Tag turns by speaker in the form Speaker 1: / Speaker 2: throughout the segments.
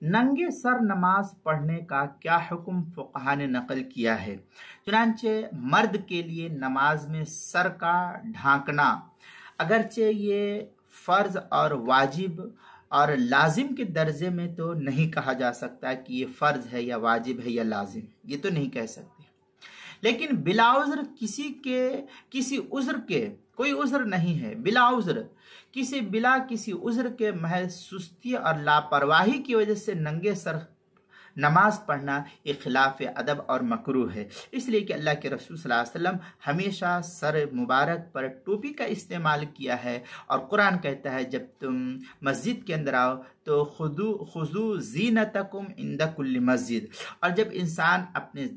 Speaker 1: नंगे सर नमाज पढ़ने का क्या हुक्म फुक़हा ने नकल किया है। चुनांचे मर्द के लिए नमाज में सर का ढांकना अगरचे ये फ़र्ज और वाजिब और लाजिम के दर्जे में तो नहीं कहा जा सकता कि ये फ़र्ज है या वाजिब है या लाजिम, ये तो नहीं कह सकते, लेकिन बिला उज़्र किसी उज़्र के कोई उज़्र नहीं है, बिला उज़्र किसी उज़्र के महज सुस्ती और लापरवाही की वजह से नंगे सर नमाज पढ़ना ये खिलाफ अदब और मकरूह है। इसलिए कि अल्लाह के रसूल सल्लल्लाहु अलैहि वसल्लम हमेशा सर मुबारक पर टोपी का इस्तेमाल किया है, और कुरान कहता है जब तुम मस्जिद के अंदर आओ तो खुज़ू ज़ीनतकुम इंद कुल्ली मस्जिद, और जब इंसान अपने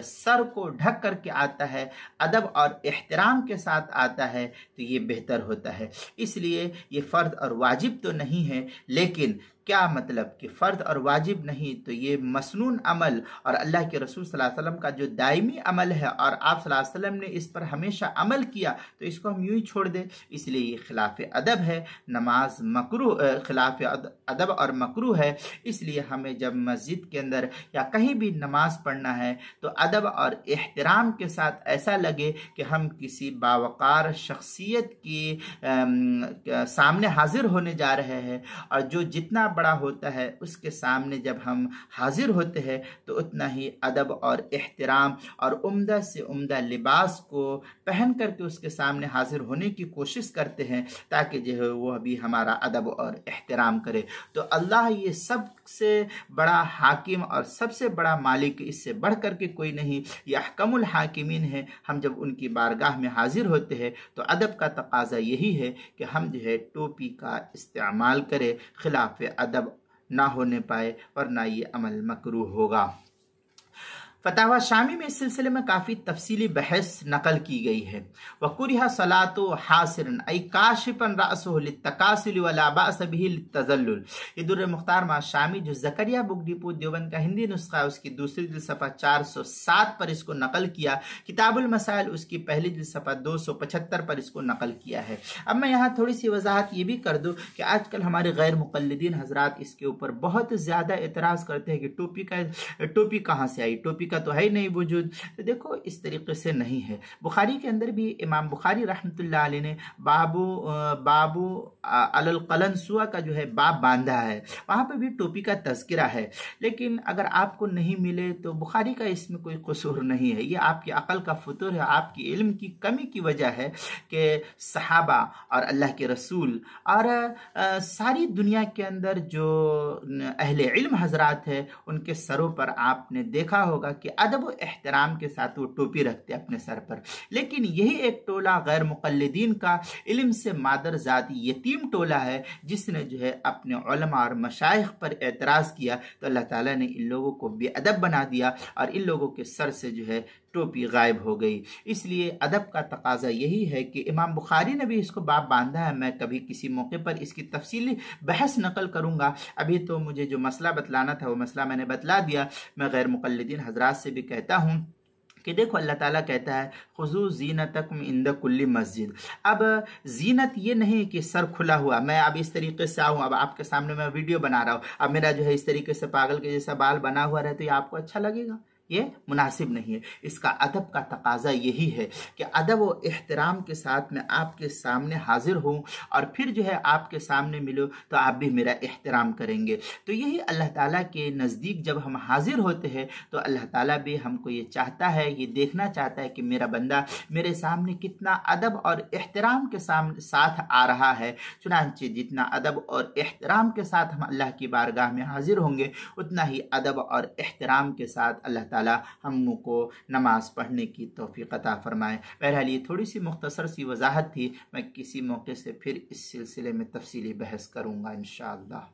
Speaker 1: सर को ढक करके आता है, अदब और एहतराम के साथ आता है, तो ये बेहतर होता है। इसलिए ये फ़र्द और वाजिब तो नहीं है, लेकिन क्या मतलब कि फ़र्द और वाजिब नहीं तो ये मसनून अमल और अल्लाह के रसूल सल्लल्लाहु अलैहि वसल्लम का जो दायमी अमल है और आप सल्लल्लाहु अलैहि वसल्लम ने इस पर हमेशा अमल किया, तो इसको हम यूं ही छोड़ दें, इसलिए ये खिलाफ अदब है। नमाज मकरूह खिलाफ अदब और मकरूह है। इसलिए हमें जब मस्जिद के अंदर या कहीं भी नमाज पढ़ना है तो अदब और एहतराम के साथ ऐसा लगे कि हम किसी बावकार शख्सियत की सामने हाजिर होने जा रहे हैं, और जो जितना बड़ा होता है उसके सामने जब हम हाजिर होते हैं तो उतना ही अदब और एहतराम और उम्दा से उम्दा लिबास को पहन करके उसके सामने हाजिर होने की कोशिश करते हैं, ताकि जो है वो भी हमारा अदब और एहतराम करे। तो अल्लाह ये सबसे बड़ा हाकिम और सबसे बड़ा मालिक, इससे बढ़ करके कोई नहीं, ये अहकमुल हाकिमीन है। हम जब उनकी बारगाह में हाजिर होते हैं तो अदब का तकाजा यही है कि हम जो है टोपी का इस्तेमाल करें, खिलाफ अदब ना होने पाए, वरना ये अमल मकरूह होगा। फतावा शामी में इस सिलसिले में काफ़ी तफसीली बहस नकल की गई है। वकुरिहा सलातो हासिरन ऐ काशिफन रासहु लित्तकासुल वला बास बिही लित्तज़ल्लुल। ये दुर्र मुख्तार मा शामी जो ज़करिया बुक डिपो देवबंद का हिंदी नुस्खा उसकी दूसरी जिल्द सफ़ा 407 पर इसको नकल किया। किताबुल मसाइल उसकी पहली जिल्द सफ़ा 275 पर इसको नकल किया है। अब मैं यहाँ थोड़ी सी वजाहत ये भी कर दूँ कि आजकल हमारे गैर मुक़ल्लिदीन हजरात इसके ऊपर बहुत ज़्यादा एतराज़ करते हैं कि टोपी कहाँ से आई, टोपी का तो है ही नहीं वजूद। तो देखो इस तरीके से नहीं है। बुखारी के अंदर भी इमाम बुखारी रहमतुल्लाह अलैह ने बाबू अलल कलनसुआ का जो है बाब बांधा है, वहाँ पे भी टोपी का तज़किरा है। लेकिन अगर आपको नहीं मिले तो बुखारी का इसमें कोई कसूर नहीं है, ये आपकी अकल का फतूर है, आपकी इल्म की कमी की वजह है कि सहाबा और अल्लाह के रसूल और सारी दुनिया के अंदर जो अहले इल्म हजरात है उनके सरों पर आपने देखा होगा कि अदब व एहतराम के साथ वो टोपी रखते अपने सर पर। लेकिन यही एक टोला गैर मुक़ल्लिदीन का इल्म से मादर ज़ाती यतीम टोला है, जिसने जो है अपने उलमा और मशाइख पर एतराज़ किया, तो अल्लाह ताला ने इन लोगों को बेअदब बना दिया और इन लोगों के सर से जो है टोपी गायब हो गई। इसलिए अदब का तकाजा यही है कि इमाम बुखारी ने भी इसको बाब बांधा है। मैं कभी किसी मौके पर इसकी तफसीली बहस नकल करूँगा। अभी तो मुझे जो मसला बतलाना था वो मसला मैंने बतला दिया। मैं गैर मुक़ल्लिदीन हजरात से भी कहता हूँ कि देखो अल्लाह ताला कहता है खुज़ू ज़ीनतकुम इंद कुल्ली मस्जिद। अब जीनत ये नहीं कि सर खुला हुआ, मैं अब इस तरीके से आऊँ, अब आपके सामने मैं वीडियो बना रहा हूँ, अब मेरा जो है इस तरीके से पागल के जैसा बाल बना हुआ रहे तो ये आपको अच्छा लगेगा? ये मुनासिब नहीं है। इसका अदब का तकाजा यही है कि अदब व एहतराम के साथ मैं आपके सामने हाजिर हूँ और फिर जो है आपके सामने मिलो तो आप भी मेरा एहतराम करेंगे। तो यही अल्लाह ताला के नज़दीक जब हम हाजिर होते हैं तो अल्लाह ताला भी हमको ये चाहता है, ये देखना चाहता है कि मेरा बंदा मेरे सामने कितना अदब और एहतराम के साथ आ रहा है। चुनांचे जितना अदब और एहतराम के साथ हम अल्लाह की बारगाह में हाजिर होंगे, उतना ही अदब और एहतराम के साथ अल्लाह ताला हमको नमाज पढ़ने की तौफीक अता फरमाए। बहरहाल ये थोड़ी सी मुख्तसर सी वजाहत थी। मैं किसी मौके से फिर इस सिलसिले में तफसीली बहस करूँगा इंशाअल्लाह।